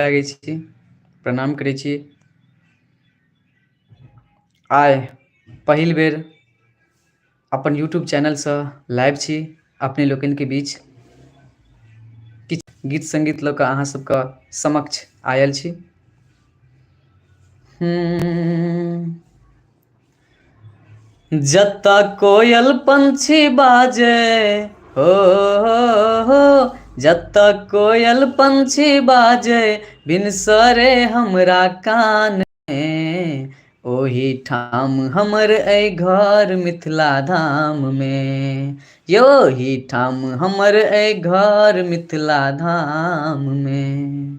लागै छी, प्रणाम करै छी। आइ पहिल बेर अपन यूट्यूब चैनलसँ लाइव छी अपने लोकनिके बीच। किछु गीत सङ्गीत लऽ कऽ अहाँ सबके समक्ष आयल छी। जतऽ कोयल पंछी बाजे हो, हो जतऽ कोयल पंछी बाजे बिनसरे हमरा कान में, ओही ठाम हमर अइ घर मिथिला धाम में। योही ठाम हमर अइ घर मिथिला धाम में।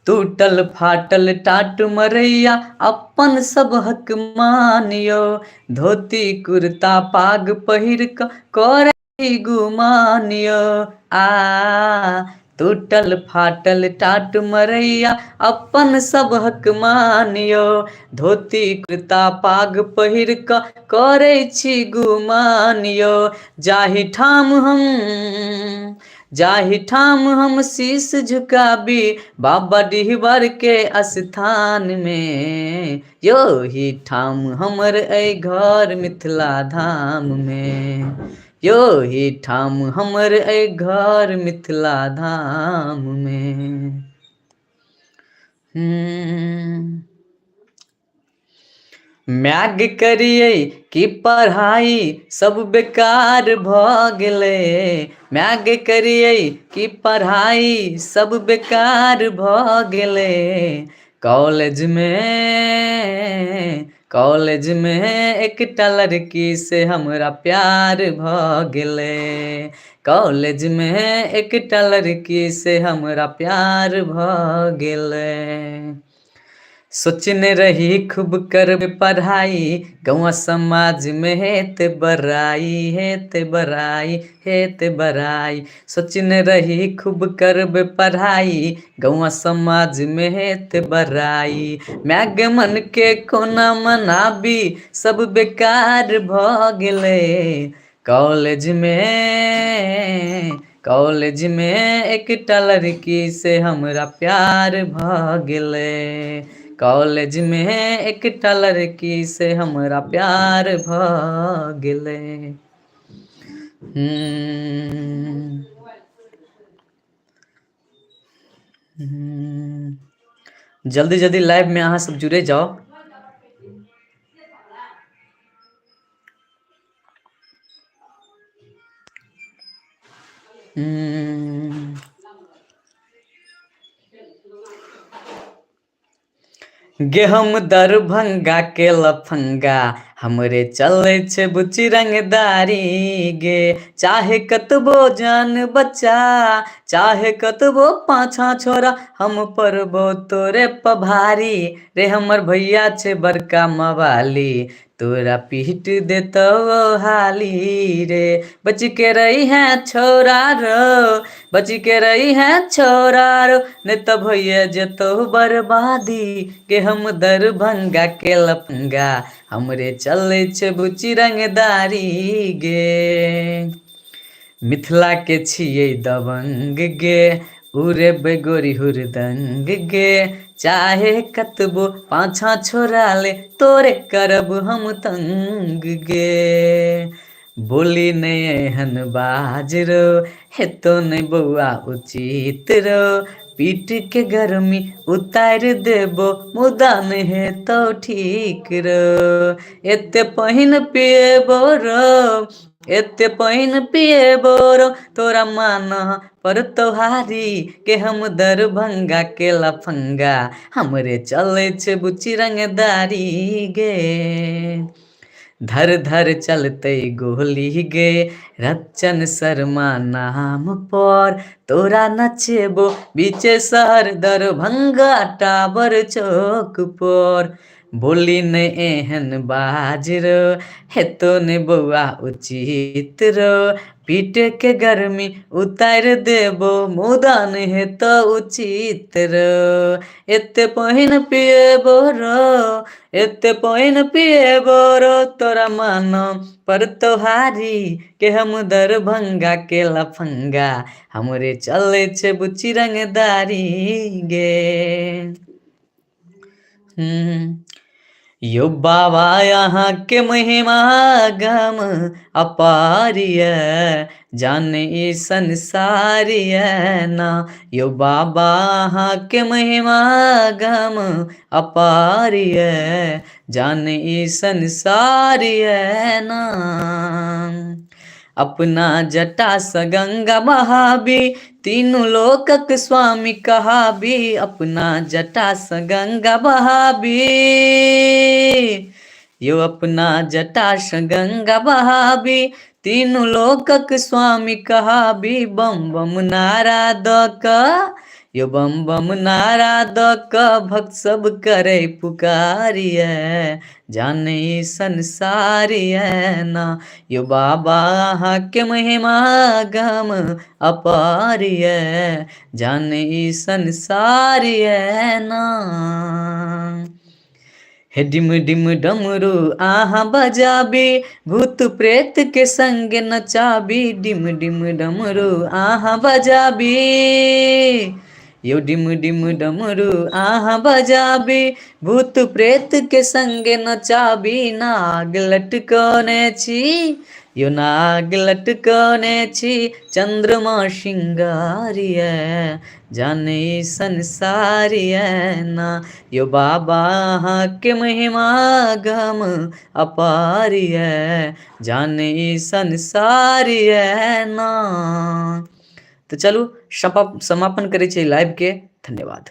टूटल फाटल टाट मरैया अपन सबहक मानियो, धोती कुर्ता पाग पहिर कऽ करै गुमान यौ। टूटल फाटल टाट मरैया अपन सबहक मानियो, धोती कुर्ता पाग पहिर कऽ करै छी गुमान यौ। जाहि ठाम हम शीश झुकाबी बाबा डिहबार के स्थान में, योही ठाम हमर अइ घर मिथिला धाम में। योही ठाम हमर अइ घर मिथिला धाम में। मैग करियै कि पढ़ाई सब बेकार भऽ गेलै, मैग करियै कि पढ़ाई सब बेकार भऽ गेलै। कॉलेज में एकटा लड़की से हमरा प्यार भऽ गेलै। कॉलेज में एकटा लड़की से हमरा प्यार भऽ गेलै। सोचने रही खूब करबै पढ़ाई, गौवा समाज में हेते बड़ाई, हेते बड़ाई, हेते बड़ाई। सोचने रही खूब करबै पढ़ाई, गौवा समाज में हेते बड़ाई। मैग मन के कोना मनाबी सब बेकार भऽ गेलै। कॉलेज में एकटा लड़की से हमरा प्यार भऽ गेलै। कॉलेज में एकटा लड़की से हमरा प्यार भऽ गेलै। जल्दी जल्दी लाइव में अहाँ सब जुड़े जाओ। गे हम दरभंगा के लफंगा, हमरे चलै छै बुच्ची रंगदारी गे। चाहे कतबो जान बच्चा, चाहे कतबो पाछा छोरा, हम पड़बो तोरे पभारी। रे हमर भैया छै बड़का मवाली, तोरा पीट देतौ हाली रे। बच के रही है छोरा रो, बच के रही है छोरा रो, नहीं तो भैया जेतो बर्बादी। के हम दरभंगा के लफंगा, हमरे चलै छै बुच्ची रंगदारी गे। मिथिला के छियै दबंग गे, उड़ेबै गोरी हुरदंग गे। चाहे कतबो पाछा छोड़ा ले, तोरे करब हम तंग गे। बोली नहीं एहन बाज रो, हेतो नहीं बौआ उचित रो। पीट के गर्मी उतार देबो, मुदा नहीं हेतौ ठीक रो। एते पाइन पिएबो रो, एते पाइन पिएबो रो, तोरा माना पड़तौ हारी। के हम दरभंगा के लफंगा, हमरे चलै छै बुच्ची रंगदारी गे। धर धर चलते गोली गे, रच्चन शर्मा नाम पर, तोरा नचेबो बीचे शहर दरभंगा टावर चौक पर। बोली नहीं एहन बाज रो, हेतो नहीं बौआ उचित रो। पीटे के गर्मी उतार देबो मुदा नहीं तो उचित रो एते पहिन पिएबो रो एते पहिन पिएबो रो तोरा मानो पर तोहारी के हम दरभंगा के लफंगा हमरे चले छे बुच्ची रंगदारी गे। यो बाबा यहाँ के महिमा गम अपारिय जाने ई संसारिय ना। यो बाबा यहाँ के महिमा गम अपारिय जाने ई संसारिय ना। अपना जटा स गंगा बहाबी तीनों लोकक स्वामी कहाबी अपना जटा स गंगा बहाबी यो अपना जटा स गंगा बहाबी तीनों लोकक स्वामी कहाबी बम बम नारा द यो बम बम नारा द भक्त सब करे पुकारिय जाने ई संसारिय ना। यो बाबा यहाँ के महिमा गम अपारिय जाने ई संसारिय ना। हे डिम डिम डमरू आहा बजाबी भूत प्रेत के संग नचाबी डिम डिम डमरू आहा बजाबी यो डिम डिम डमरू आहा बजाबी भूत प्रेत के संग नचाबी नाग लटकने छी यो नाग लटकने छी चंद्रमा श्रृंगारिय जाने ई संसारिय ना। यो बाबा यहाँ के महिमा गम अपारिय जाने ई संसारिय ना। तो चलू समापन करे छे लाइव के। धन्यवाद।